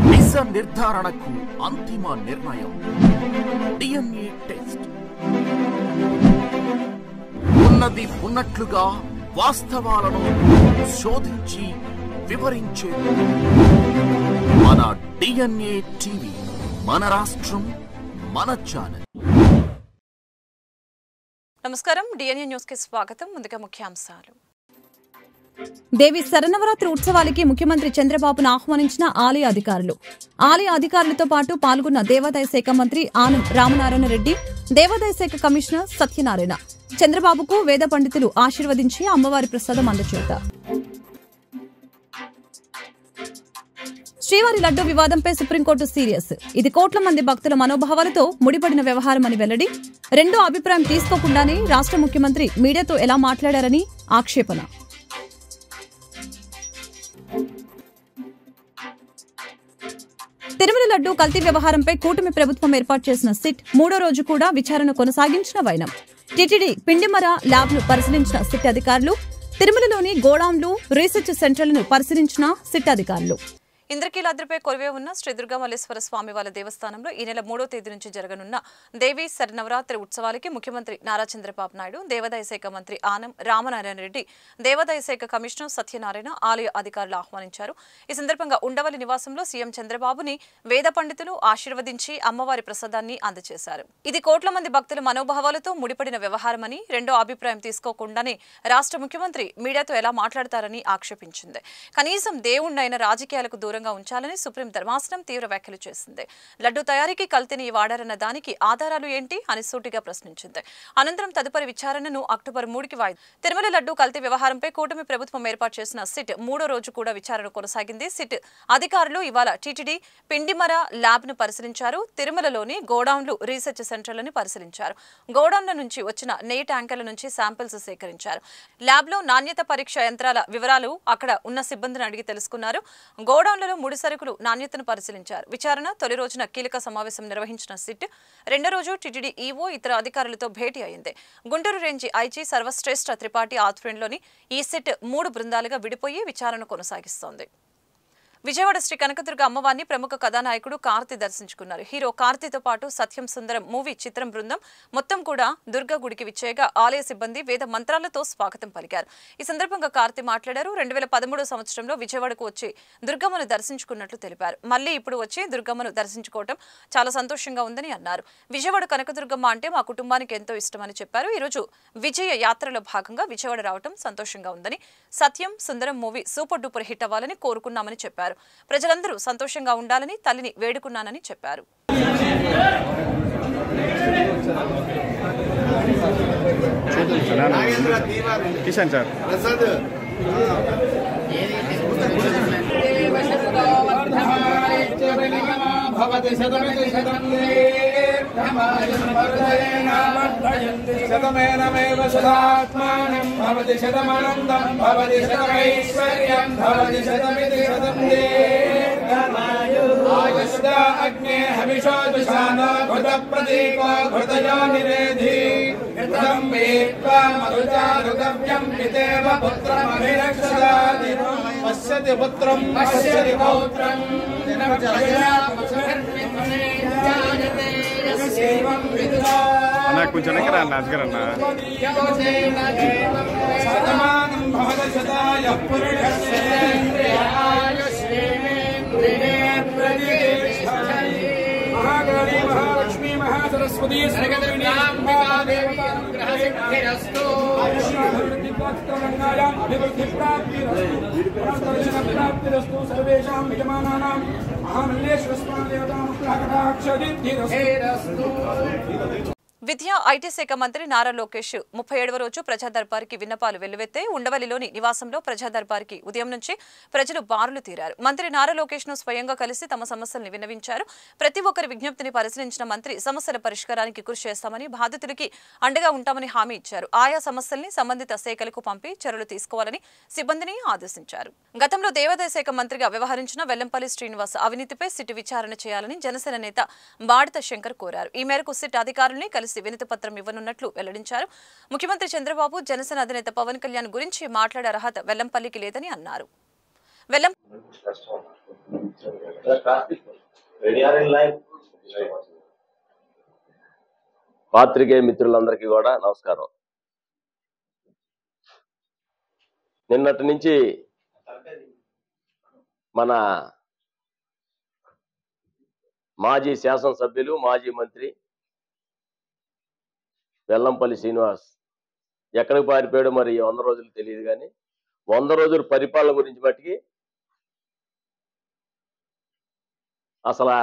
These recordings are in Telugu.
నిజ నిర్ధారణకు అంతిమ నిర్ణయం DNA టెస్ట్. ఉన్నది ఉన్నట్లుగా వాస్తవాలను శోధించి వివరించే మన DNA టీవీ, మన రాష్ట్రం, మన ఛానల్. నమస్కారం, DNA న్యూస్ కి స్వాగతం. ముందుగా ముఖ్యాంశాలు. దేవి శరన్నవరాత్రి ఉత్సవాలకి ముఖ్యమంత్రి చంద్రబాబును ఆహ్వానించిన ఆలయ అధికారులు. ఆలయ అధికారులతో పాటు పాల్గొన్న దేవాదాయ శాఖ మంత్రి ఆనం రామనారాయణ రెడ్డి, దేవాదాయ శాఖ కమిషనర్ సత్యనారాయణ. చంద్రబాబుకు వేద పండితులు ఆశీర్వదించి అమ్మవారి ప్రసాదం అందచేత. శ్రీవారి లడ్డూ వివాదంపై సుప్రీంకోర్టు సీరియస్. ఇది కోట్ల మంది భక్తుల మనోభావాలతో ముడిపడిన వ్యవహారమని వెల్లడి. రెండో అభిప్రాయం తీసుకోకుండానే రాష్ట్ర ముఖ్యమంత్రి మీడియాతో ఎలా మాట్లాడారని ఆక్షేపణ. తిరుమల లడ్డూ కల్తీ వ్యవహారంపై కూటమి ప్రభుత్వం ఏర్పాటు చేసిన సిట్ మూడో రోజు కూడా విచారణ కొనసాగించిన వైనం. టీటీడీ పిండిమర ల్యాబ్ ను పరిశీలించిన సిట్ అధికారులు, తిరుమలలోని గోడౌన్లు, రీసెర్చ్ సెంటర్లను పరిశీలించిన సిట్ అధికారులు. ఇంద్రకీలాద్రిపై కొలువే ఉన్న శ్రీ దుర్గామల్లేశ్వర స్వామి వారి దేవస్థానంలో ఈ నెల 3వ తేదీ నుంచి జరగనున్న దేవీ శరన్నవరాత్రి ఉత్సవాలకి ముఖ్యమంత్రి నారా చంద్రబాబు నాయుడు, దేవాదాయ శాఖ మంత్రి ఆనం రామనారాయణ రెడ్డి, దేవాదాయ శాఖ కమిషనర్ సత్యనారాయణ ఆలయ అధికారులు ఆహ్వానించారు. ఈ సందర్భంగా ఉండవల్లి నివాసంలో సీఎం చంద్రబాబుని వేద పండితులు ఆశీర్వదించి అమ్మవారి ప్రసాదాన్ని అందజేశారు. ఇది కోట్ల మంది భక్తుల మనోభావాలతో ముడిపడిన వ్యవహారమని, రెండో అభిప్రాయం తీసుకోకుండానే రాష్ట్ర ముఖ్యమంత్రి మీడియాతో ఎలా మాట్లాడతారని ఆక్షేపించింది. కనీసం దేవుణ్ణైన రాజకీయాలకు దూరంగా ఉంచాలని సుప్రీం ధర్మాసనం తీవ్ర వ్యాఖ్యలు చేసింది. లడ్డూ తయారీకి కల్తీని వాడారన్న దానికి ఆధారాలు ఏంటి అని సూటిగా ప్రశ్నించింది. అనంతరం తదుపరి విచారణను అక్టోబర్ 3కి వాయిదా. తిరుమల లడ్డూ కల్తీ వ్యవహారంపై కూటమి ప్రభుత్వం ఏర్పాటు చేసిన సిట్ మూడో రోజు కూడా విచారణ కొనసాగింది. సిట్ అధికారులు ఇవాళ టీటీడీ పిండిమర ల్యాబ్ ను పరిశీలించారు. తిరుమలలోని గోడౌన్లు, రీసెర్చ్ సెంటర్లను పరిశీలించారు. గోడౌన్ల నుంచి వచ్చిన నెయ్యి ట్యాంకర్ల నుంచి శాంపిల్స్ సేకరించారు. ల్యాబ్ లో నాణ్యత పరీక్ష యంత్రాల వివరాలు అక్కడ ఉన్న సిబ్బందిని అడిగి తెలుసుకున్నారు. గోడౌన్ల ముడి సరుకులు నాణ్యతను పరిశీలించారు. విచారణ తొలి రోజున కీలక సమావేశం నిర్వహించిన సిట్ రెండో రోజు టీటీడీ ఈవో, ఇతర అధికారులతో భేటీ అయింది. గుంటూరు రేంజి ఐజీ సర్వశ్రేష్ఠ త్రిపాఠి ఆధ్వర్యంలోని ఈ సిట్ 3 బృందాలుగా విడిపోయి విచారణ కొనసాగిస్తోంది. విజయవాడ శ్రీ కనకదుర్గ అమ్మవారిని ప్రముఖ కథానాయకుడు కార్తీ దర్శించుకున్నారు. హీరో కార్తీతో పాటు సత్యం సుందరం మూవీ చిత్రం బృందం మొత్తం కూడా దుర్గా గుడికి విచ్చేయగా ఆలయ సిబ్బంది వేద మంత్రాలతో స్వాగతం పలికారు. ఈ సందర్భంగా కార్తీ మాట్లాడారు. 2013 సంవత్సరంలో విజయవాడకు వచ్చి దుర్గమ్మను దర్శించుకున్నట్లు తెలిపారు. మళ్లీ ఇప్పుడు వచ్చి దుర్గమ్మను దర్శించుకోవడం చాలా సంతోషంగా ఉందని అన్నారు. విజయవాడ కనకదుర్గమ్మ అంటే మా కుటుంబానికి ఎంతో ఇష్టమని చెప్పారు. ఈరోజు విజయ యాత్రలో భాగంగా విజయవాడ రావడం సంతోషంగా ఉందని, సత్యం సుందరం మూవీ సూపర్ డూపర్ హిట్ అవ్వాలని కోరుకున్నామని చెప్పారు. ప్రజలందరూ సంతోషంగా ఉండాలని తల్లిని వేడుకున్నానని చెప్పారు. శతమేనమేవ శతాత్మానం భవతి శతమానందం భవతి శతమైశ్వర్యం భవతి శతమితి శతం ఆయుష్దా అగ్నే హవిషో దుషానో ఘృత ప్రదీపో ఘృతయో నిరేధి ఘృతం వేత్వా మధుచారుగవ్యం పితేవ పుత్రమభిరక్షదాది పశ్యతి పుత్రం పశ్యతి పౌత్రం అన్నా కొంచెం వెనకరా అన్న అజగరన్నా శతమానం భవతి శతాయ పురుషస్యేంద్రియ ఆయుష్యేంద్రియే ప్రతిష్టతి మహాకాళీ మహాలక్ష్మీ మహాసరస్వతీ సర్వవిద్యాం దేవతా సిద్ధిరస్తు ఆయుష్మాభివృద్ధిప్రాప్తిరంగాయాం అభివృద్ధిప్రాప్తిరస్తు సర్వేషాం యజమానానాం మహామల్లేశ్వర స్వామి దేవతానుగ్రహకటాక్షసిద్ధిరస్తు. విద్యా ఐటీ శాఖ మంత్రి నారా లోకేష్ 37వ రోజు ప్రజా దర్బార్కి విన్నపాలు వెల్లువెత్తే ఉండవల్లిలోని నివాసంలో ప్రజా దర్బార్కి ఉదయం నుంచి ప్రజలు బారులు తీరారు. మంత్రి నారా లోకేష్ ను స్వయంగా కలిసి తమ సమస్యల్ని విన్నవించారు. ప్రతి ఒక్కరి విజ్ఞప్తిని పరిశీలించిన మంత్రి సమస్యల పరిష్కారానికి కృషి చేస్తామని, బాధితులకి అండగా ఉంటామని హామీ ఇచ్చారు. ఆయా సమస్యల్ని సంబంధిత శాఖలకు పంపి చర్యలు తీసుకోవాలని సిబ్బందిని ఆదేశించారు. గతంలో దేవాదాయ శాఖ మంత్రిగా వ్యవహరించిన వెల్లంపల్లి శ్రీనివాస్ అవినీతిపై సిట్ విచారణ చేయాలని జనసేన నేత బాడిత శంకర్ కోరారు. ఈ మేరకు సిట్ అధికారుల్ని కలిసి వినతి పత్రం ఇవ్వనున్నట్లు వెల్లడించారు. ముఖ్యమంత్రి చంద్రబాబు, జనసేన అధినేత పవన్ కళ్యాణ్ గురించి మాట్లాడే అర్హత వెల్లంపల్లికి లేదని అన్నారు. పాత్రికేయ మిత్రులందరికీ కూడా నమస్కారం. నిన్నటి నుంచి మన మాజీ శాసనసభ్యులు మాజీ మంత్రి వెల్లంపల్లి శ్రీనివాస్ ఎక్కడికి పారిపోయాడో మరి 100 రోజులు తెలియదు, కానీ 100 రోజుల పరిపాలన గురించి బట్టి అసలు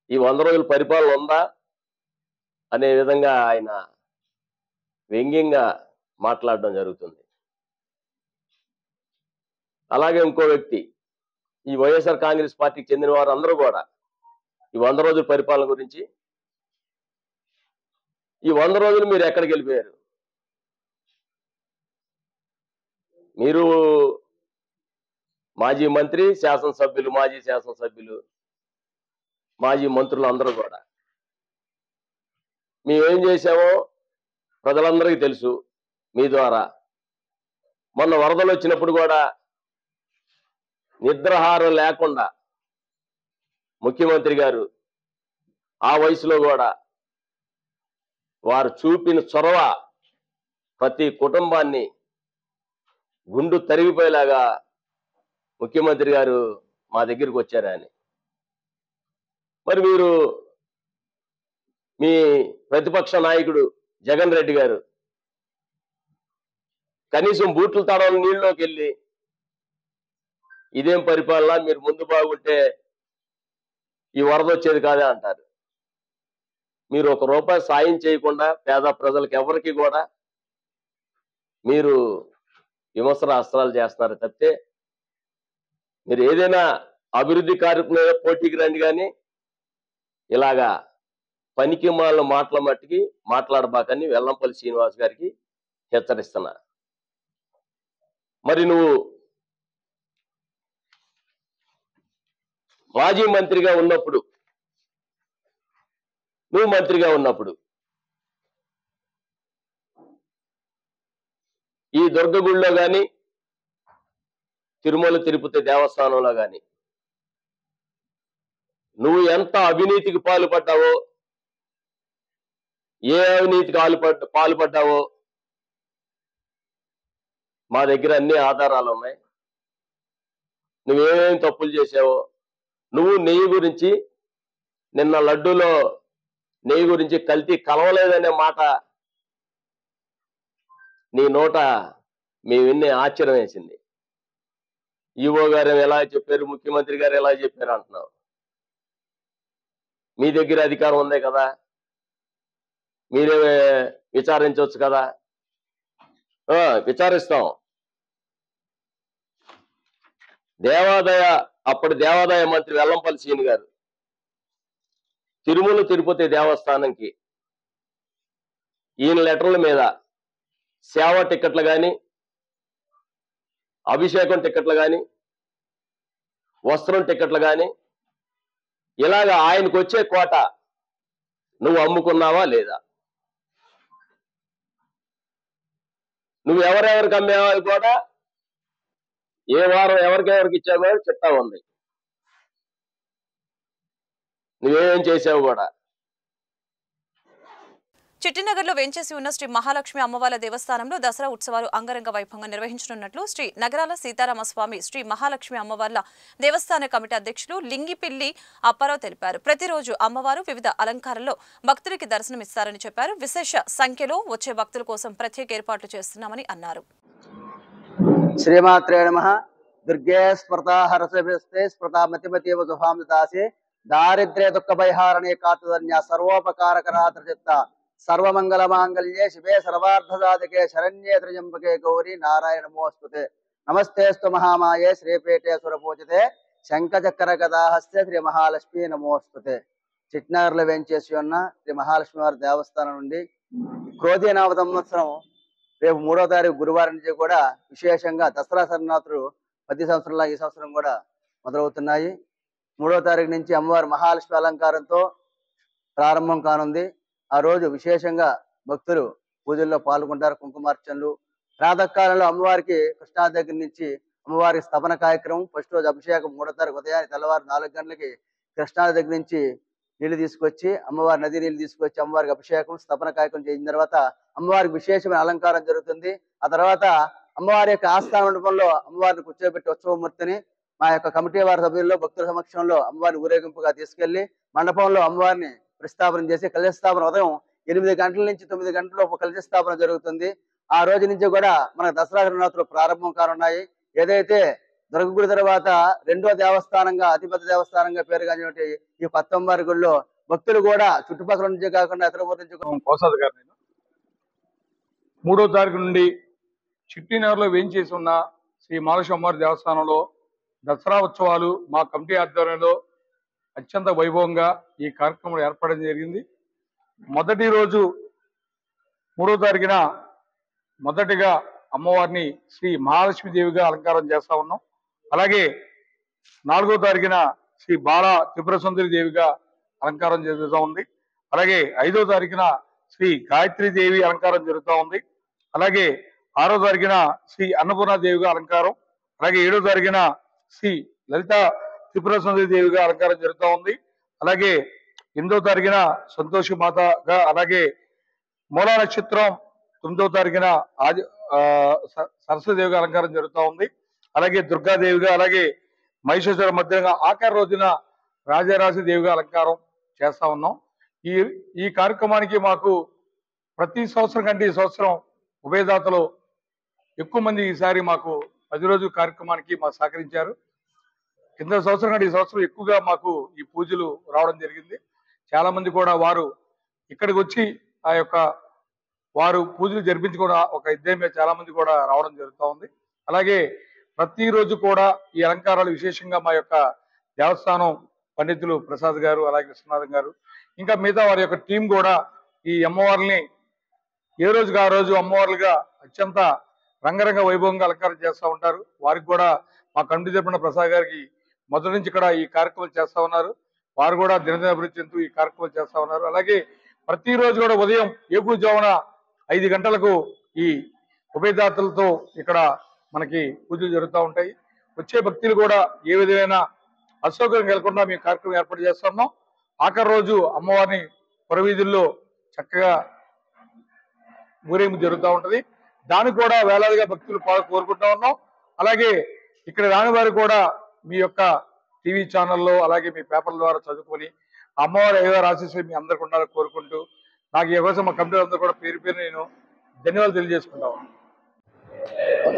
ఈ 100 రోజుల పరిపాలన ఉందా అనే విధంగా ఆయన వ్యంగ్యంగా మాట్లాడడం జరుగుతుంది. అలాగే ఇంకో వ్యక్తి, ఈ వైఎస్ఆర్ కాంగ్రెస్ పార్టీకి చెందిన వారు అందరూ కూడా ఈ 100 రోజుల పరిపాలన గురించి, ఈ 100 రోజులు మీరు ఎక్కడికి వెళ్ళిపోయారు? మీరు మాజీ మంత్రి, శాసనసభ్యులు, మాజీ శాసనసభ్యులు, మాజీ మంత్రులు అందరూ కూడా మేమేం చేశామో ప్రజలందరికీ తెలుసు. మీ ద్వారా మొన్న వరదలు వచ్చినప్పుడు కూడా నిద్రాహారం లేకుండా ముఖ్యమంత్రి గారు ఆ వయసులో కూడా వారు చూపిన చొరవ ప్రతి కుటుంబాన్ని గుండు తరిగిపోయేలాగా ముఖ్యమంత్రి గారు మా దగ్గరికి వచ్చారని. మరి మీరు మీ ప్రతిపక్ష నాయకుడు జగన్ రెడ్డి గారు కనీసం బూట్లు తడవని నీళ్ళలోకి వెళ్ళి ఇదేం పరిపాలన, మీరు ముందు బాగుంటే ఈ వరద వచ్చేది కాదే అంటారు. మీరు ₹1 సాయం చేయకుండా పేద ప్రజలకు ఎవరికి కూడా మీరు విమర్శన అస్త్రాలు చేస్తున్నారు తప్పితే మీరు ఏదైనా అభివృద్ధి కార్యక్రమం పోటీకి రండి, కానీ ఇలాగా పనికి మాలిన మాటల మట్టికి మాట్లాడబాకని వెల్లంపల్లి శ్రీనివాస్ గారికి హెచ్చరిస్తున్నా. మరి నువ్వు మాజీ మంత్రిగా ఉన్నప్పుడు, నువ్వు మంత్రిగా ఉన్నప్పుడు ఈ దుర్గగుడిలో కానీ తిరుమల తిరుపతి దేవస్థానంలో కానీ నువ్వు ఎంత అవినీతికి పాల్పడ్డావో, ఏ అవినీతికి పాల్పడ్డావో మా దగ్గర అన్ని ఆధారాలు ఉన్నాయి. నువ్వేమేమి తప్పులు చేసావో, నువ్వు నెయ్యి గురించి, నిన్న లడ్డూలో నెయ్యి గురించి కల్తీ కలవలేదనే మాట నీ నోట మేము విన్నే ఆశ్చర్యం వేసింది. ఈవో గారు ఎలా చెప్పారు, ముఖ్యమంత్రి గారు ఎలా చెప్పారు అంటున్నావు. మీ దగ్గర అధికారం ఉంది కదా, మీరే విచారించవచ్చు కదా. విచారిస్తాం. అప్పటి దేవాదాయ మంత్రి వెల్లంపల్లి శ్రీని గారు తిరుమల తిరుపతి దేవస్థానంకి ఈయన లెటర్ల మీద సేవ టికెట్లు కానీ, అభిషేకం టికెట్లు కానీ, వస్త్రం టికెట్లు కానీ, ఇలాగా ఆయనకు వచ్చే కోట నువ్వు అమ్ముకున్నావా లేదా? నువ్వు ఎవరెవరికి అమ్మేవా కూడా ఏ వారం ఎవరికెవరికి ఇచ్చావో చెప్తా ఉంది. నువ్వేం చేసావు కూడా. చిట్టినగర్లో వేంచేసి ఉన్న శ్రీ మహాలక్ష్మి అమ్మవార్ల దేవస్థానంలో దసరా ఉత్సవాలు అంగరంగ వైభవంగా నిర్వహించనున్నట్లు శ్రీ నగరాల సీతారామస్వామి శ్రీ మహాలక్ష్మి అమ్మవార్ల దేవస్థాన కమిటీ అధ్యక్షులు లింగిపిల్లి అప్పారావు తెలిపారు. ప్రతిరోజు అమ్మవారు వివిధ అలంకారాల్లో భక్తులకి దర్శనమిస్తారని చెప్పారు. విశేష సంఖ్యలో వచ్చే భక్తుల కోసం ప్రత్యేక ఏర్పాట్లు చేస్తున్నామని అన్నారు. శ్రీమాత్రే నమః. దుర్గే స్మృతా హరసభిస్తే స్మృతా మతిమతీవ శుభాందాసే దారిద్ర్య దుఃఖ భయహారణే కాతుధన్య సర్వోపకారకరాత్రచిత్త సర్వమంగళ మాంగళ్యే శివే సర్వార్థసాధకే శరణ్యే త్ర్యంబకే గౌరీ నారాయణ నమోస్తుతే. నమస్తేస్తు మహామాయే శ్రీపేటే సురపూజితే శంఖచక్ర గదాహస్య శ్రీ మహాలక్ష్మి నమోస్తుతే. చిట్నగర్లో వేంచేసి ఉన్న శ్రీ మహాలక్ష్మి వారి దేవస్థానం నుండి క్రోధీ నామ సంవత్సరం రేపు 3వ తారీఖు గురువారం నుంచి కూడా విశేషంగా దసరా శరణాత్రులు ప్రతి సంవత్సరంలో ఈ సంవత్సరం కూడా మొదలవుతున్నాయి. 3వ తారీఖు నుంచి అమ్మవారి మహాలక్ష్మి అలంకారంతో ప్రారంభం కానుంది. ఆ రోజు విశేషంగా భక్తులు పూజల్లో పాల్గొంటారు. కుంకుమార్చనలు ప్రాతకాలంలో అమ్మవారికి కృష్ణా దగ్గర నుంచి అమ్మవారి స్థాపన కార్యక్రమం. ఫస్ట్ రోజు అభిషేకం 3వ తారీఖు ఉదయాన్నే తెల్లవారు 4 గంటలకి కృష్ణానది దగ్గర నుంచి నీళ్లు తీసుకొచ్చి అమ్మవారి నది నీళ్లు తీసుకొచ్చి అమ్మవారికి అభిషేకం స్థాపన కార్యక్రమం చేసిన తర్వాత అమ్మవారికి విశేషమైన అలంకారం జరుగుతుంది. ఆ తర్వాత అమ్మవారి యొక్క ఆస్థాన మండపంలో అమ్మవారిని కూర్చోబెట్టి ఉత్సవమూర్తిని మా యొక్క కమిటీ వారి సభ్యుల్లో భక్తుల సమక్షంలో అమ్మవారిని ఊరేగింపుగా తీసుకెళ్లి మండపంలో అమ్మవారిని ప్రతిష్టాపన చేసి కలశ స్థాపన ఉదయం 8 గంటల నుంచి 9 గంటల కలశ స్థాపన జరుగుతుంది. ఆ రోజు నుంచి కూడా మనకు దసరా నవరాత్రులు ప్రారంభం కానున్నాయి. ఏదైతే దుర్గగుడి తర్వాత 2వ దేవస్థానంగా అతిపెద్ద దేవస్థానంగా పేరుగాంచినటువంటి ఈ పత్తమ్మవారి గుడిలో భక్తులు కూడా చుట్టుపక్కల నుంచి కాకుండా ఇతర ఊరు నుంచి కోసాద్ గారు నేను 3వ తారీఖు నుండి చిట్టినగర్లో వేయించేసి ఉన్న శ్రీ మహాలక్ష్మి అమ్మవారి దేవస్థానంలో దసరా ఉత్సవాలు మా కమిటీ ఆధ్వర్యంలో అత్యంత వైభవంగా ఈ కార్యక్రమం ఏర్పడడం జరిగింది. మొదటి రోజు 3వ తారీఖున మొదటిగా అమ్మవారిని శ్రీ మహాలక్ష్మీదేవిగా అలంకారం చేస్తా ఉన్నాం. అలాగే 4వ తారీఖున శ్రీ బాల త్రిపుర సుందరి దేవిగా అలంకారం జరుగుతూ ఉంది. అలాగే 5వ తారీఖున శ్రీ గాయత్రి దేవి అలంకారం జరుగుతూ ఉంది. అలాగే 6వ తారీఖున శ్రీ అన్నపూర్ణ దేవిగా అలంకారం. అలాగే 7వ తారీఖున శ్రీ లలిత త్రిపుర సుందరి దేవిగా అలంకారం జరుగుతూ ఉంది. అలాగే 8వ తారీఖున సంతోషి మాతగా, అలాగే మూలా నక్షత్రం 9వ తారీఖున సరస్వదేవిగా అలంకారం జరుగుతూ ఉంది. అలాగే దుర్గాదేవిగా, అలాగే మహిషాసుర మధ్యంగా ఆఖరి రోజున రాజరాజి దేవిగా అలంకారం చేస్తా ఉన్నాం. ఈ కార్యక్రమానికి మాకు ప్రతి సంవత్సరం కంటే ఈ సంవత్సరం ఉభయదాతలు ఎక్కువ మంది ఈసారి మాకు 10 రోజుల కార్యక్రమానికి మాకు సహకరించారు. కింద సంవత్సరం కంటే ఈ సంవత్సరం ఎక్కువగా మాకు ఈ పూజలు రావడం జరిగింది. చాలా మంది కూడా వారు ఇక్కడికి వచ్చి ఆ యొక్క వారు పూజలు జరిపించుకోవడం ఒక ఇద్దరే చాలా మంది కూడా రావడం జరుగుతూ ఉంది. అలాగే ప్రతిరోజు కూడా ఈ అలంకారాలు విశేషంగా మా యొక్క దేవస్థానం పండితులు ప్రసాద్ గారు, అలాగే విశ్వనాథం గారు, ఇంకా మిగతా వారి యొక్క టీం కూడా ఈ అమ్మవారిని ఏ రోజుకి ఆ రోజు అమ్మవారులుగా అత్యంత రంగరంగ వైభవంగా అలంకారం చేస్తూ ఉంటారు. వారికి కూడా మా కమిటీ తరపున ప్రసాద్ గారికి మొదటి నుంచి ఇక్కడ ఈ కార్యక్రమాలు చేస్తూ ఉన్నారు. వారు కూడా దినదిన అభివృద్ధి చెందుతూ ఈ కార్యక్రమాలు చేస్తూ ఉన్నారు. అలాగే ప్రతిరోజు కూడా ఉదయం ఏకూజామున 5 గంటలకు ఈ ఉభయదాతలతో ఇక్కడ మనకి పూజలు జరుగుతూ ఉంటాయి. వచ్చే భక్తులు కూడా ఏ విధమైన అసౌకర్యం కలగకుండా మేము కార్యక్రమం ఏర్పాటు చేస్తున్నాం. ఆఖరి రోజు అమ్మవారిని పురవీధుల్లో చక్కగా ఊరేగింపు జరుగుతూ ఉంటది. దానికి కూడా వేలాదిగా భక్తులు కోరుకుంటా ఉన్నాం. అలాగే ఇక్కడ రాని వారు కూడా మీ యొక్క టీవీ ఛానల్లో అలాగే మీ పేపర్ల ద్వారా చదువుకొని అమ్మవారి అయ్యవారి ఆశీస్సులు మీ అందరికి ఉండాలని కోరుకుంటూ నాకు ఈ అవకాశం మా కమిటీ అందరూ కూడా పేరు పేరు నేను ధన్యవాదాలు తెలియజేసుకుంటాను.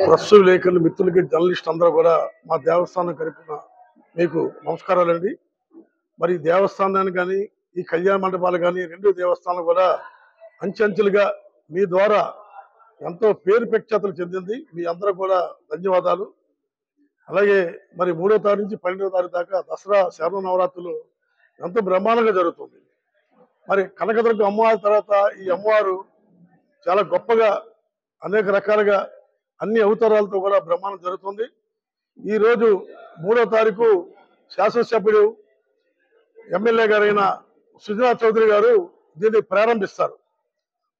ప్రెస్ విలేకరులు మిత్రులకి జర్నలిస్ట్ అందరూ కూడా మా దేవస్థానం తరపున మీకు నమస్కారాలండి. మరి దేవస్థానాన్ని కానీ ఈ కళ్యాణ మండపాలు కానీ 2 దేవస్థానాలు కూడా అంచెంచెలుగా మీ ద్వారా ఎంతో పేరు ప్రఖ్యాతులు చెందింది. మీ అందరూ కూడా ధన్యవాదాలు. అలాగే మరి 3వ తారీఖు నుంచి 12వ తారీఖు దాకా దసరా శరణ నవరాత్రులు ఎంతో బ్రహ్మాండంగా జరుగుతుంది. మరి కనకదుర్గ అమ్మవారి తర్వాత ఈ అమ్మవారు చాలా గొప్పగా అనేక రకాలుగా అన్ని అవతారాలతో కూడా బ్రహ్మాండం జరుగుతుంది. ఈ రోజు 3వ తారీఖు శాసనసభ్యుడు ఎమ్మెల్యే గారైన సుజనా చౌదరి గారు దీన్ని ప్రారంభిస్తారు.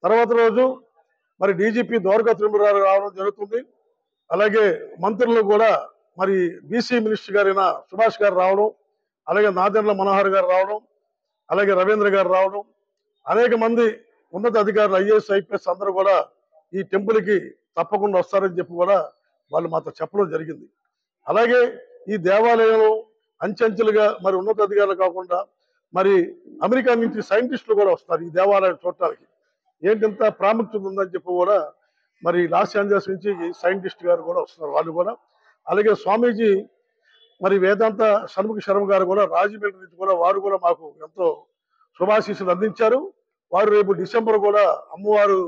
తర్వాత రోజు మరి డీజీపీ ద్వారకా తిరుమల రావడం జరుగుతుంది. అలాగే మంత్రులు కూడా మరి బీసీ మినిస్టర్ గారైన సుభాష్ గారు రావడం, అలాగే నాదెండ్ల మనోహర్ గారు రావడం, అలాగే రవీంద్ర గారు రావడం, అనేక మంది ఉన్నత అధికారులు ఐఏఎస్ ఐపీఎస్ అందరూ కూడా ఈ టెంపుల్కి తప్పకుండా వస్తారని చెప్పి కూడా వాళ్ళు మాతో చెప్పడం జరిగింది. అలాగే ఈ దేవాలయంలో అంచెంచెలుగా మరి ఉన్నత అధికారులు కాకుండా మరి అమెరికా నుంచి సైంటిస్టులు కూడా వస్తారు ఈ దేవాలయం చూడటానికి. ఏంటింత ప్రాముఖ్యత ఉందని చెప్పి కూడా మరి లాస్ ఏంజల్స్ నుంచి సైంటిస్ట్ గారు కూడా వస్తున్నారు వాళ్ళు కూడా. అలాగే స్వామీజీ మరి వేదాంత షణ్ముఖ శర్మ గారు కూడా రాజమండ్రి నుంచి కూడా వారు కూడా మాకు ఎంతో శుభాశీస్సులు అందించారు. వారు రేపు డిసెంబర్ కూడా అమ్మవారు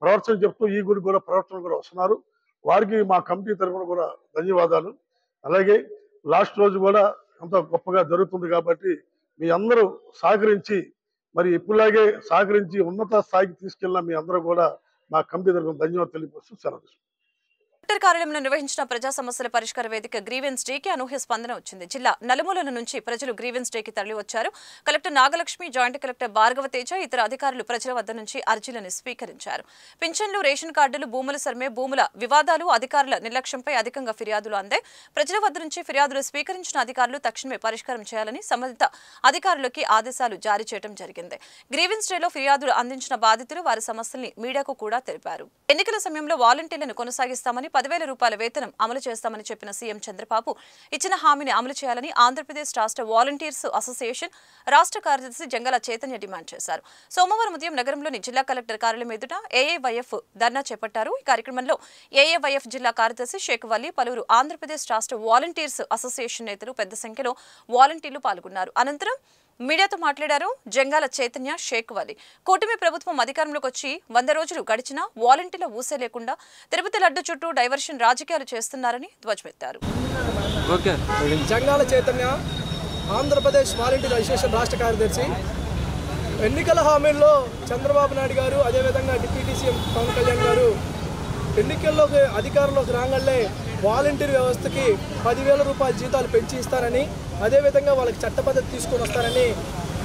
ప్రవర్తన చెప్తూ ఈ గుడి కూడా ప్రవర్తన కూడా వస్తున్నారు. వారికి మా కమిటీ తరఫున కూడా ధన్యవాదాలు. అలాగే లాస్ట్ రోజు కూడా ఎంతో గొప్పగా జరుగుతుంది కాబట్టి మీ అందరూ సహకరించి మరి ఇప్పుడులాగే సహకరించి ఉన్నత స్థాయికి తీసుకెళ్ళిన మీ అందరూ కూడా మా కమిటీ తరఫున ధన్యవాదాలు తెలియపరుస్తూ సెలవు. కలెక్టర్ కార్యాలయంలో నిర్వహించిన ప్రజా సమస్యల పరిష్కార వేదిక గ్రీవెన్స్ డేకి అనూహ్య స్పందన వచ్చింది. జిల్లా నలుమూలల నుంచి ప్రజలు గ్రీవెన్స్ డేకి తరలి వచ్చారు. Collector Nagalakshmi, joint collector Bhargava Teja, ఇతర అధికారులు ప్రజల వద్ద నుంచి అర్జీలను స్వీకరించారు. పింఛన్లు, రేషన్ కార్డులు, భూముల సర్మే, భూముల వివాదాలు, అధికారుల నిర్లక్ష్యంపై అధికంగా ఫిర్యాదులు అందాయి. ప్రజల వద్ద నుంచి ఫిర్యాదులు స్వీకరించిన అధికారులు తక్షణమే పరిష్కారం చేయాలని సంబంధిత అధికారులకి ఆదేశాలు జారీ చేయడం జరిగింది. గ్రీవెన్స్ డేలో ఫిర్యాదులు అందించిన బాధితులు వారి సమస్యల్ని మీడియాకు కూడా తెలిపారు. ఎన్నికల సమయంలో వాలంటీర్లను కొనసాగిస్తామని 10,000 రూపాయల వేతనం అమలు చేస్తామని చెప్పిన సీఎం చంద్రబాబు ఇచ్చిన హామీని అమలు చేయాలని ఆంధ్రప్రదేశ్ రాష్ట్ర వాలంటీర్స్ అసోసియేషన్ రాష్ట్ర కార్యదర్శి జంగాల చైతన్య డిమాండ్ చేశారు. సోమవారం ఉదయం నగరంలోని జిల్లా కలెక్టర్ కార్యాలయం ఎదుట ఏఏవైఎఫ్ ధర్నా చేపట్టారు. ఈ కార్యక్రమంలో ఏఏవైఎఫ్ జిల్లా కార్యదర్శి షేక్ వల్లి, పలువురు ఆంధ్రప్రదేశ్ రాష్ట్ర వాలంటీర్స్ అసోసియేషన్ నేతలు పెద్ద సంఖ్యలో వాలంటీర్లు పాల్గొన్నారు. అనంతరం మీడియాతో మాట్లాడారు జంగాల చైతన్య, షేక్ వలి. కూటమి ప్రభుత్వం అధికారంలోకి వచ్చి 100 రోజులు గడిచినా వాలంటీర్ల ఊసే లేకుండా తిరుపతి లడ్డు చుట్టూ డైవర్షన్ రాజకీయాలు చేస్తున్నారని ధ్వజమెత్తారు. జంగాల చైతన్య, ఆంధ్రప్రదేశ్ వాలంటీర్ అసోసియేషన్ రాష్ట్ర కార్యదర్శి. ఎన్నికల హామీల్లో చంద్రబాబు నాయుడు గారు, అదేవిధంగా డిప్యూటీ సీఎం పవన్ కళ్యాణ్ గారు ఎన్నికల్లోకి అధికారంలోకి రాగానే వాలంటీర్ వ్యవస్థకి 10,000 రూపాయల జీతాలు పెంచి ఇస్తారని, అదేవిధంగా వాళ్ళకి చట్టబద్ధత తీసుకొని వస్తారని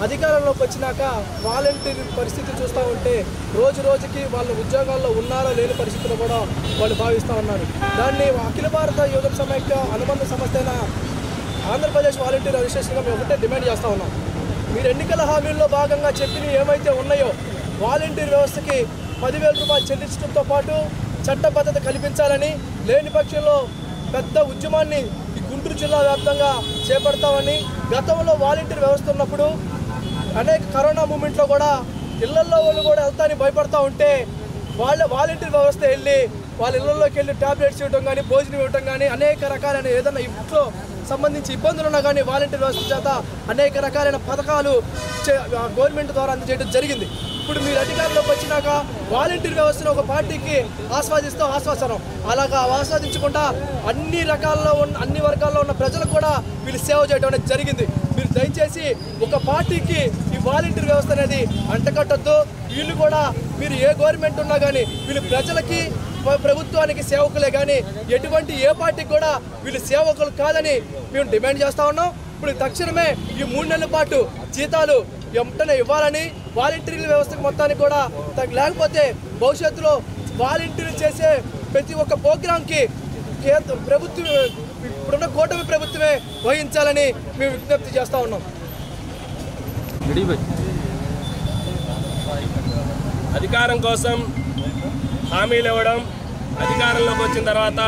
అధికారంలోకి వచ్చినాక వాలంటీర్ పరిస్థితి చూస్తూ ఉంటే రోజు రోజుకి వాళ్ళు ఉద్యోగాల్లో ఉన్నారో లేని పరిస్థితులు కూడా వాళ్ళు భావిస్తూ ఉన్నారు. దాన్ని అఖిల భారత యువజన సమైక్య అనుబంధ సంస్థ అయిన ఆంధ్రప్రదేశ్ వాలంటీర్ అసోసియేషన్గా మేము ఒకటే డిమాండ్ చేస్తూ ఉన్నాం. మీరు ఎన్నికల హామీల్లో భాగంగా చెప్పినవి ఏమైతే ఉన్నాయో వాలంటీర్ వ్యవస్థకి 10,000 రూపాయలు చెల్లించడంతో పాటు చట్టబద్ధత కల్పించాలని, లేని పక్షంలో పెద్ద ఉద్యమాన్ని ఈ గుంటూరు జిల్లా వ్యాప్తంగా చేపడతామని, గతంలో వాలంటీర్ వ్యవస్థ ఉన్నప్పుడు అనేక కరోనా మూమెంట్లో కూడా ఇళ్లల్లో వాళ్ళు కూడా వెళ్తాని భయపడతా ఉంటే వాలంటీర్ వ్యవస్థ వెళ్ళి వాళ్ళ ఇళ్లలోకి వెళ్ళి టాబ్లెట్స్ ఇవ్వడం కానీ, భోజనం ఇవ్వడం కానీ, అనేక రకాలైన ఏదైనా ఇంట్లో సంబంధించి ఇబ్బందులు ఉన్నా కానీ వాలంటీర్ వ్యవస్థ చేత అనేక రకాలైన పథకాలు గవర్నమెంట్ ద్వారా అందజేయడం జరిగింది. ఇప్పుడు మీరు అధికారంలోకి వచ్చినాక వాలంటీర్ వ్యవస్థను ఒక పార్టీకి ఆస్వాదిస్తాం ఆశ్వాసనం, అలాగా ఆస్వాదించకుండా అన్ని వర్గాల్లో ఉన్న ప్రజలకు కూడా వీళ్ళు సేవ చేయడం అనేది జరిగింది. మీరు దయచేసి ఒక పార్టీకి ఈ వాలంటీర్ వ్యవస్థ అనేది అంటకట్టద్దు. వీళ్ళు కూడా మీరు ఏ గవర్నమెంట్ ఉన్నా కానీ వీళ్ళు ప్రజలకి, ప్రభుత్వానికి సేవకులే కానీ ఎటువంటి ఏ పార్టీకి కూడా వీళ్ళు సేవకులు కాదని మేము డిమాండ్ చేస్తూ ఉన్నాం. ఇప్పుడు తక్షణమే ఈ 3 నెలల పాటు జీతాలు వెంటనే ఇవ్వాలని, వాలంటీర్ల వ్యవస్థకు మొత్తానికి కూడా లేకపోతే భవిష్యత్తులో వాలంటీర్లు చేసే ప్రతి ఒక్క ప్రోగ్రాంకి ప్రభుత్వం, ఇప్పుడున్న కూటమి ప్రభుత్వమే వహించాలని మేము విజ్ఞప్తి చేస్తూ ఉన్నాం. అధికారం కోసం హామీలు ఇవ్వడం, అధికారంలోకి వచ్చిన తర్వాత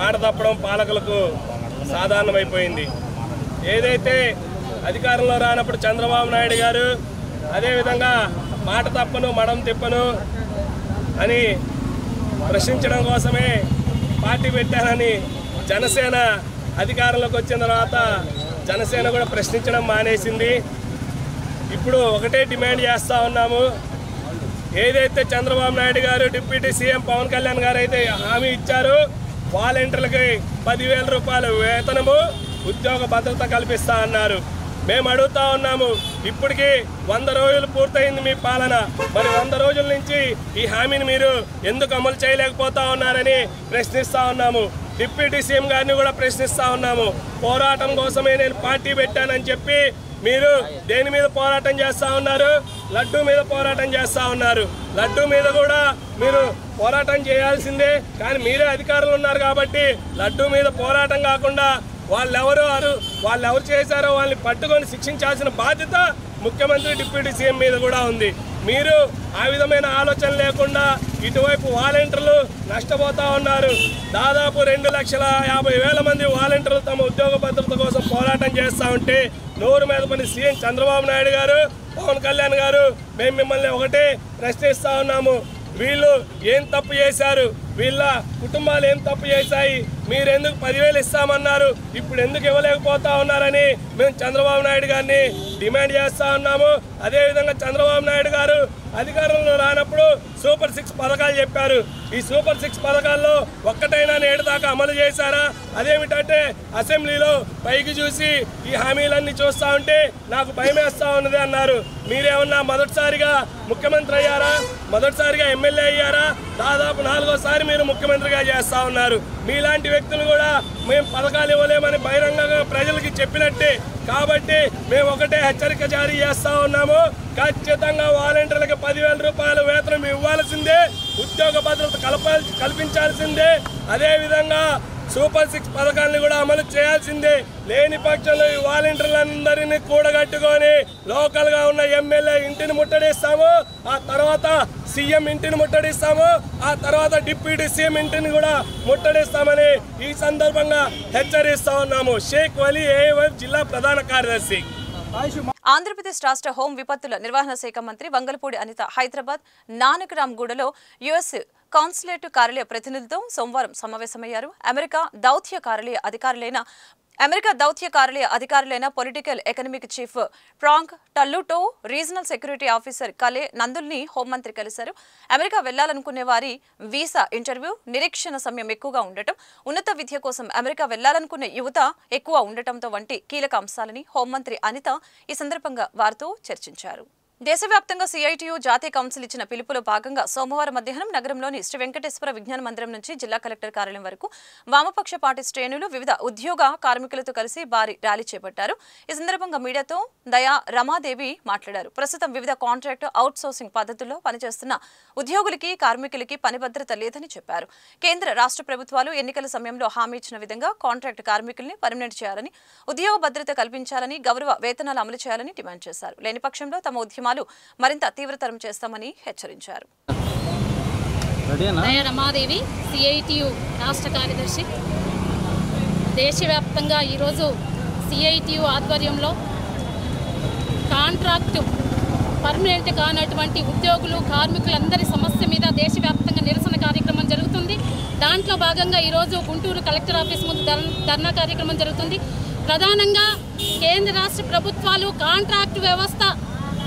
మాట తప్పడం పాలకులకు సాధారణమైపోయింది. ఏదైతే అధికారంలో రానప్పుడు చంద్రబాబు నాయుడు గారు అదేవిధంగా మాట తప్పను మడం తిప్పను అని ప్రశ్నించడం కోసమే పార్టీ పెట్టానని జనసేన అధికారంలోకి వచ్చిన తర్వాత జనసేన కూడా ప్రశ్నించడం మానేసింది. ఇప్పుడు ఒకటే డిమాండ్ చేస్తూ ఉన్నాము. ఏదైతే చంద్రబాబు నాయుడు గారు, డిప్యూటీ సీఎం పవన్ కళ్యాణ్ గారు అయితే హామీ ఇచ్చారు, వాలంటీర్లకి 10,000 రూపాయల వేతనము, ఉద్యోగ భద్రత కల్పిస్తా అన్నారు. మేము అడుగుతా ఉన్నాము, ఇప్పటికీ 100 రోజులు పూర్తయింది మీ పాలన. మరి 100 రోజుల నుంచి ఈ హామీని మీరు ఎందుకు అమలు చేయలేకపోతా ఉన్నారని ప్రశ్నిస్తూ ఉన్నాము. డిప్యూటీ సీఎం గారిని కూడా ప్రశ్నిస్తూ ఉన్నాము. పోరాటం కోసమే నేను పార్టీ పెట్టానని చెప్పి మీరు దేని మీద పోరాటం చేస్తూ ఉన్నారు? లడ్డూ మీద పోరాటం చేస్తూ ఉన్నారు. లడ్డూ మీద కూడా మీరు పోరాటం చేయాల్సిందే, కానీ మీరే అధికారులు ఉన్నారు కాబట్టి లడ్డూ మీద పోరాటం కాకుండా వాళ్ళెవరు చేశారో వాళ్ళని పట్టుకొని శిక్షించాల్సిన బాధ్యత ముఖ్యమంత్రి, డిప్యూటీ సీఎం మీద కూడా ఉంది. మీరు ఆ విధమైన ఆలోచన లేకుండా ఇటువైపు వాలంటీర్లు నష్టపోతూ ఉన్నారు. దాదాపు 2,50,000 మంది వాలంటీర్లు తమ ఉద్యోగ భద్రత కోసం పోరాటం చేస్తూ ఉంటే నోరు మీద పని సీఎం చంద్రబాబు నాయుడు గారు, పవన్ కళ్యాణ్ గారు మేము మిమ్మల్ని ఒకటే ప్రశ్నిస్తూ ఉన్నాము. వీళ్ళు ఏం తప్పు చేశారు? వీళ్ళ కుటుంబాలు ఏం తప్పు చేశాయి? మీరెందుకు 10,000 ఇస్తామన్నారు, ఇప్పుడు ఎందుకు ఇవ్వలేకపోతా ఉన్నారని మేము చంద్రబాబు నాయుడు గారిని డిమాండ్ చేస్తూ ఉన్నాము. అదేవిధంగా చంద్రబాబు నాయుడు గారు అధికారంలో రానప్పుడు సూపర్ 6 పథకాలు చెప్పారు. ఈ సూపర్ 6 పథకాల్లో ఒక్కటైనా నేడు దాకా అమలు చేశారా? అదేమిటంటే అసెంబ్లీలో పైకి చూసి ఈ హామీలన్నీ చూస్తా ఉంటే నాకు భయమేస్తా ఉన్నది అన్నారు. మీరేమన్నా మొదటిసారిగా ముఖ్యమంత్రి అయ్యారా? మొదటిసారిగా ఎమ్మెల్యే అయ్యారా? దాదాపు 4వ సారి మీరు ముఖ్యమంత్రిగా చేస్తా ఉన్నారు. మీలాంటి వ్యక్తులు కూడా మేము పథకాలు ఇవ్వలేమని బహిరంగంగా ప్రజలకి చెప్పినట్టే. కాబట్టి మేము ఒకటే హెచ్చరిక జారీ చేస్తా ఉన్నాము. ఖచ్చితంగా వాలంటీర్లకు 10,000 రూపాయల వేతనం ఇవ్వాల్సిందే, ఉద్యోగ భద్రత కల్పించాల్సిందే. అదేవిధంగా సూపర్ 6 పథకాలను కూడా అమలు చేయాల్సిందే. లేని పక్షంలో ఈ వాలంటీర్లందరినీ కూడగట్టుకొని లోకల్గా ఉన్న ఎమ్మెల్యే ఇంటిని ముట్టడిస్తాము, ఆ తర్వాత సీఎం ఇంటిని ముట్టడిస్తాము, ఆ తర్వాత డిప్యూటీ సీఎం ఇంటిని కూడా ముట్టడిస్తామని ఈ సందర్భంగా హెచ్చరిస్తా ఉన్నాము. షేక్ వలీ ఏవైఫ్ జిల్లా ప్రధాన కార్యదర్శి. ఆంధ్రప్రదేశ్ రాష్ట్ర హోం విపత్తుల నిర్వహణ శాఖ మంత్రి వంగలపూడి అనిత హైదరాబాద్ నానక్రామ్గూడలో యుఎస్ కాన్సులేట్ కార్యాలయ ప్రతినిధులతో సోమవారం సమావేశమయ్యారు. అమెరికా దౌత్య కార్యాలయ అధికారులైన political economic chief Frank Talluto, regional security officer కలే నందుల్ని హోంమంత్రి కలిశారు. అమెరికా వెళ్లాలనుకునే వారి వీసా, ఇంటర్వ్యూ, నిరీక్షణ సమయం ఎక్కువగా ఉండటం, ఉన్నత విద్య కోసం అమెరికా వెళ్లాలనుకునే యువత ఎక్కువ ఉండటంతో వంటి కీలక అంశాలని హోంమంత్రి అనిత ఈ సందర్భంగా వారితో చర్చించారు. దేశవ్యాప్తంగా సిఐటియు జాతీయ కౌన్సిల్ ఇచ్చిన పిలుపులో భాగంగా సోమవారం మధ్యాహ్నం నగరంలోని శ్రీ వెంకటేశ్వర విజ్ఞాన మందిరం నుంచి జిల్లా కలెక్టర్ కార్యాలయం వరకు వామపక్ష పార్టీ శ్రేణులు వివిధ ఉద్యోగ కార్మికులతో కలిసి భారీ ర్యాలీ చేపట్టారు. ఈ సందర్భంగా మీడియాతో దయా రమాదేవి మాట్లాడారు. ప్రస్తుతం వివిధ కాంట్రాక్ట్ అవుట్ సోర్సింగ్ పద్ధతుల్లో పనిచేస్తున్న ఉద్యోగులకి, కార్మికులకి పని భద్రత లేదని చెప్పారు. కేంద్ర రాష్ట్ర ప్రభుత్వాలు ఎన్నికల సమయంలో హామీ ఇచ్చిన విధంగా కాంట్రాక్ట్ కార్మికుల్ని పర్మనెంట్ చేయాలని, ఉద్యోగ భద్రత కల్పించాలని, గౌరవ వేతనాలు అమలు చేయాలని డిమాండ్ చేశారు. లేని పక్షంలో తమ ఉద్యమాలు మరింత తీవ్రతరం చేస్తామని హెచ్చరించారు. రమాదేవి, సిఐటియు రాష్ట్ర కార్యదర్శి. దేశవ్యాప్తంగా ఈరోజు సిఐటియు ఆధ్వర్యంలో కాంట్రాక్టు పర్మనెంట్ కానటువంటి ఉద్యోగులు, కార్మికులందరి సమస్య మీద దేశవ్యాప్తంగా నిరసన కార్యక్రమం జరుగుతుంది. దాంట్లో భాగంగా ఈరోజు గుంటూరు కలెక్టర్ ఆఫీస్ ముందు ధర్నా కార్యక్రమం జరుగుతుంది. ప్రధానంగా కేంద్ర రాష్ట్ర ప్రభుత్వాలు కాంట్రాక్టు వ్యవస్థ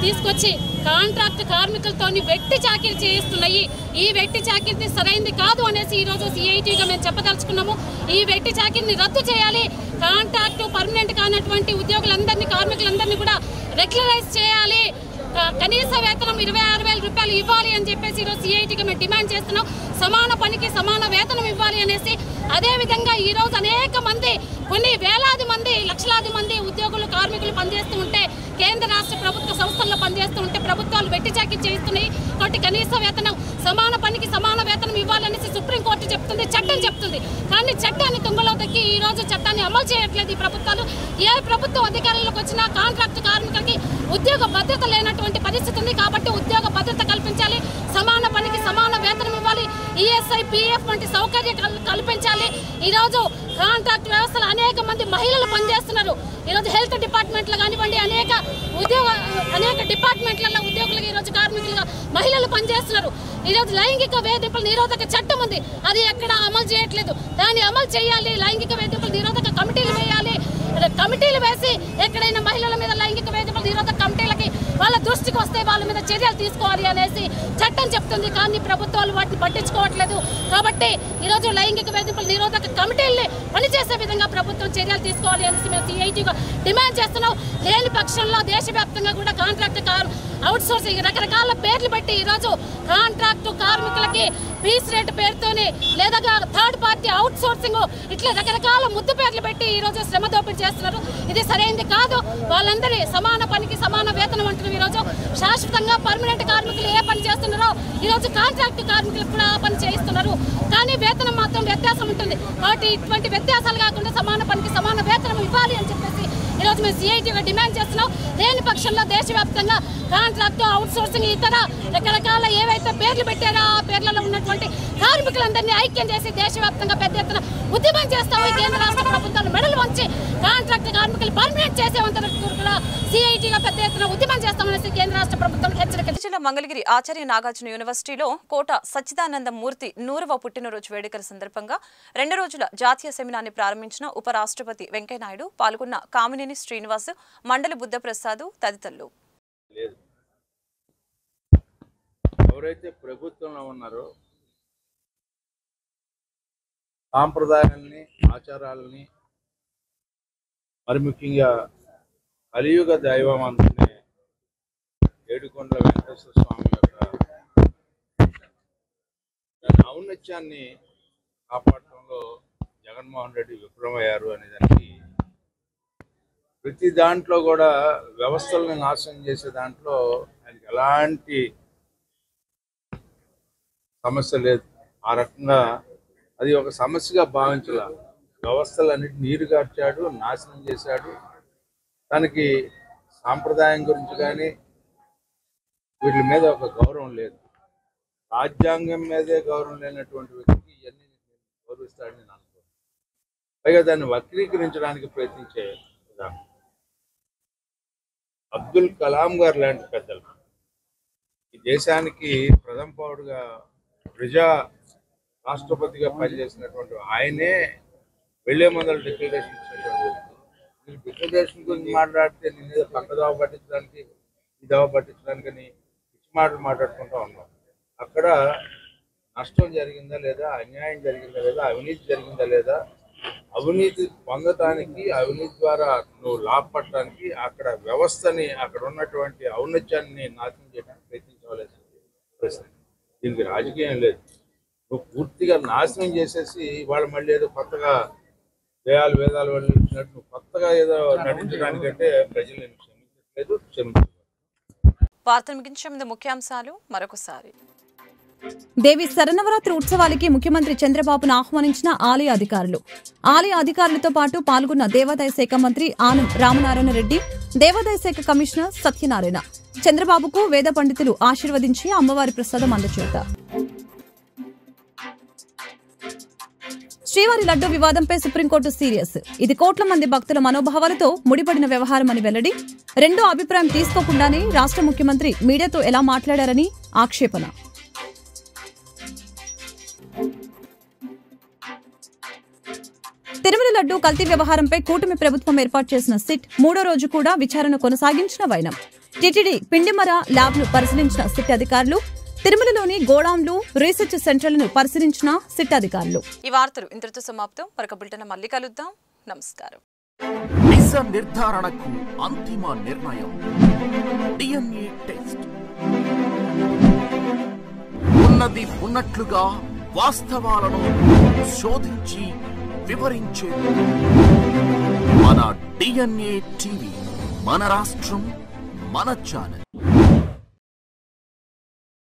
తీసుకొచ్చి కాంట్రాక్ట్ కార్మికులతోని వెట్టి చాకిరీ చేయిస్తున్నాయి. ఈ వెట్టి చాకిరీ సరైనది కాదు అనేసి ఈరోజు సిఐటిగా మేము చెప్పదలుచుకున్నాము. ఈ వెట్టి చాకిరీని రద్దు చేయాలి. కాంట్రాక్టు పర్మనెంట్ కానటువంటి ఉద్యోగులందరినీ, కార్మికులందరినీ కూడా రెగ్యులరైజ్ చేయాలి. కనీస వేతనం 26,000 రూపాయలు ఇవ్వాలి అని చెప్పేసి ఈరోజు సిఐటిగా మేము డిమాండ్ చేస్తున్నాం. సమాన పనికి సమాన వేతనం ఇవ్వాలి అనేసి. అదేవిధంగా ఈరోజు అనేక మంది, కొన్ని వేలాది మంది, లక్షలాది మంది ఉద్యోగులు, కార్మికులు పనిచేస్తూ ఉంటే, కేంద్ర రాష్ట్ర ప్రభుత్వ సంస్థల్లో పనిచేస్తూ ఉంటే ప్రభుత్వాలు వెట్టి చాకిరీ చేస్తున్నాయి. కాబట్టి కనీస వేతనం, సమాన పనికి సమాన వేతనం ఇవ్వాలనేసి సుప్రీంకోర్టు చెప్తుంది, చట్టం చెప్తుంది. కానీ చట్టాన్ని తుంగలో దక్కి ఈరోజు చట్టాన్ని అమలు చేయట్లేదు ఈ ప్రభుత్వాలు. ఏ ప్రభుత్వం అధికారంలోకి వచ్చినా కాంట్రాక్ట్ కార్మికులకి ఉద్యోగ భద్రత లేనటువంటి పరిస్థితి ఉంది. కాబట్టి ఉద్యోగ భద్రత కల్పించాలి, సమాన పనికి సమాన వేతనం ఇవ్వాలి, ఈఎస్ఐ, పిఎఫ్ వంటి సౌకర్యాలు కల్పించాలి. ఈరోజు కాంట్రాక్ట్ వ్యవస్థలో అనేక మంది మహిళలు పనిచేస్తున్నారు. ఈరోజు హెల్త్ డిపార్ట్మెంట్లో కానివ్వండి, అనేక డిపార్ట్మెంట్లలో ఉద్యోగులుగా ఈరోజు కార్మికులుగా మహిళలు పనిచేస్తున్నారు. ఈరోజు లైంగిక వేధింపుల నిరోధక చట్టం ఉంది, అది ఎక్కడ అమలు చేయట్లేదు. దాన్ని అమలు చేయాలి. లైంగిక వేధింపుల నిరోధక కమిటీలు వేయాలి. కమిటీలు వేసి ఎక్కడైనా మహిళల మీద లైంగిక వేధింపుల నిరోధక కమిటీలకి వాళ్ళ దృష్టికి వస్తే వాళ్ళ మీద చర్యలు తీసుకోవాలి అనేసి చట్టం చెప్తుంది. కానీ ప్రభుత్వాలు వాటిని పట్టించుకోవట్లేదు. కాబట్టి ఈరోజు లైంగిక వేధింపుల నిరోధక కమిటీల్ని పనిచేసే విధంగా ప్రభుత్వం చర్యలు తీసుకోవాలి అనేసి మేము సిఐటిగా డిమాండ్ చేస్తున్నాం. లేని పక్షంలో దేశవ్యాప్తంగా కూడా కాంట్రాక్ట్ అవుట్ సోర్సింగ్ రకరకాల పేర్లు పెట్టి ఈరోజు కాంట్రాక్టు కార్మికులకి పీస్ రేట్ పేరుతోనే, లేదా థర్డ్ పార్టీ అవుట్ సోర్సింగ్, ఇట్లా రకరకాల ముద్దు పేర్లు పెట్టి ఈరోజు శ్రమ దోపిడీ చేస్తున్నారు. ఇది సరైనది కాదు. వాళ్ళందరి సమాన పనికి సమాన వేతనం అంటున్నారు. ఈరోజు శాశ్వతంగా పర్మనెంట్ కార్మికులు ఏ పని చేస్తున్నారో ఈరోజు కాంట్రాక్ట్ కార్మికులకు కూడా పని చేయిస్తున్నారు. కానీ వేతనం మాత్రం వ్యత్యాసం ఉంటుంది. కాబట్టి ఇటువంటి వ్యత్యాసాలు కాకుండా సమాన పనికి సమాన వేతనం ఇవ్వాలి అని చెప్పేసి ఈరోజు మేము సిఐటిగా డిమాండ్ చేస్తున్నాం. లేని పక్షంలో దేశవ్యాప్తంగా కాంట్రాక్ట్, అవుట్ సోర్సింగ్, ఇతర రకరకాల ఏవైతే పేర్లు పెట్టారో ఆ పేర్లలో ఉన్నటువంటి కార్మికులందరినీ ఐక్యం చేసి దేశవ్యాప్తంగా పెద్ద ఎత్తున ఉద్యమం చేస్తాము. కేంద్ర రాష్ట్ర ప్రభుత్వాలు మెడలు వంచి కాంట్రాక్ట్ కార్మికులు పర్మనెంట్ చేసేంత కూడా సిఐటిగా పెద్ద ఎత్తున ఉద్యమం చేస్తామనేసి కేంద్ర రాష్ట్ర ప్రభుత్వం హెచ్చరిక. జిల్లా మంగళగిరి ఆచార్య నాగార్జున యూనివర్సిటీలో కోట సచ్చిదానంద మూర్తి 100వ పుట్టినరోజు వేడుకల సందర్భంగా 2 రోజుల జాతీయ సెమినార్ని ప్రారంభించిన ఉపరాష్ట్రపతి వెంకయ్యనాయుడు. పాల్గొన్న కామినేని శ్రీనివాస్, మండలి బుద్ధప్రసాద్ తదితరులు. ఎవరైతే ప్రభుత్వంలో ఉన్నారో సాంప్రదాయాల్ని, ఆచారాలని, మరి ముఖ్యంగా కలియుగ దైవం అనుకునే ఏడుకొండల వెంకటేశ్వర స్వామి యొక్క ఔన్నత్యాన్ని కాపాడటంలో జగన్మోహన్ రెడ్డి విఫలమయ్యారు అనేదానికి ప్రతి దాంట్లో కూడా వ్యవస్థలను నాశనం చేసే దాంట్లో ఆయనకి ఎలాంటి సమస్య లేదు. ఆ రకంగా అది ఒక సమస్యగా భావించాల. వ్యవస్థలన్నిటి నీరు గార్చాడు, నాశనం చేశాడు. దానికి సాంప్రదాయం గురించి కానీ వీటి మీద ఒక గౌరవం లేదు. రాజ్యాంగం మీదే గౌరవం లేనటువంటి వ్యక్తికి ఇవన్నీ గౌరవిస్తాడని నేను అనుకోను. పైగా దాన్ని వక్రీకరించడానికి ప్రయత్నించే విధానం. అబ్దుల్ కలాం గారు లాంటి పెద్దలు ఈ దేశానికి ప్రథమ పౌరుడుగా ప్రజా రాష్ట్రపతిగా పనిచేసినటువంటి ఆయనే వెళ్లే ముందర డిక్లరేషన్ ఇచ్చినటువంటి డిక్లరేషన్ గురించి మాట్లాడితే నేను పక్క దోవ పట్టించడానికి ఈ దోవ పట్టించడానికని పిచ్చి మాటలు మాట్లాడుకుంటూ ఉన్నాం. అక్కడ నష్టం జరిగిందా లేదా, అన్యాయం జరిగిందా లేదా, అవినీతి జరిగిందా లేదా, అవినీతి పొందటానికి, అవినీతి ద్వారా నువ్వు లాభపడటానికి అక్కడ వ్యవస్థని, అక్కడ ఉన్నటువంటి ఔన్నత్యాన్ని నాశనం చేయడానికి ప్రయత్నించవలసిన ప్రశ్న. దీనికి రాజకీయం లేదు. నువ్వు పూర్తిగా నాశనం చేసేసి ఇవాళ మళ్ళీ ఏదో కొత్తగా వేదాలు వల్లించినట్టు నువ్వు కొత్తగా ఏదో నటించడానికంటే ప్రజలు క్షమించట్లేదు, క్షమించలేదు. వార్తలు ముగించే ముందు ముఖ్యాంశాలు మరొకసారి. దేవి శరన్నవరాత్రి ఉత్సవాలకి ముఖ్యమంత్రి చంద్రబాబును ఆహ్వానించిన ఆలయ అధికారులు. ఆలయ అధికారులతో పాటు పాల్గొన్న దేవాదాయ శాఖ మంత్రి ఆనం రామనారాయణ రెడ్డి, దేవాదాయ శాఖ కమిషనర్ సత్యనారాయణ. చంద్రబాబుకు వేద పండితులు ఆశీర్వదించి అమ్మవారి ప్రసాదం అందజేశారు. శ్రీవారి లడ్డూ వివాదంపై సుప్రీంకోర్టు సీరియస్. ఇది కోట్ల మంది భక్తుల మనోభావాలతో ముడిపడిన వ్యవహారమని వెల్లడి. రెండో అభిప్రాయం తీసుకోకుండానే రాష్ట్ర ముఖ్యమంత్రి మీడియాతో ఎలా మాట్లాడారని ఆక్షేపణ. తిరుమల లడ్డూ కల్తీ వ్యవహారంపై కూటమి ప్రభుత్వం ఏర్పాటు చేసిన సిట్ మూడో రోజు కూడా విచారణ కొనసాగించిన వైనం. టీటీడీ పిండిమర ల్యాబ్ను పరిశీలించిన సిట్ అధికారులు. తిరుమలలోని గోడాంలు, రీసెర్చ్ సెంటర్లను పరిశీలించిన సిట్ అధికారులు. ఈ వార్తలు ఇంతటితో సమాప్తం. మరొక బులెటిన్ మళ్ళీ కలుద్దాం. నమస్కారం. నిజ నిర్ధారణకు అంతిమ నిర్ణయం DNA టెస్ట్. ఉన్నది ఉన్నట్లుగా వాస్తవాలను శోధించి వివరించే మన DNA టీవీ, మన రాష్ట్రం, మన ఛానల్.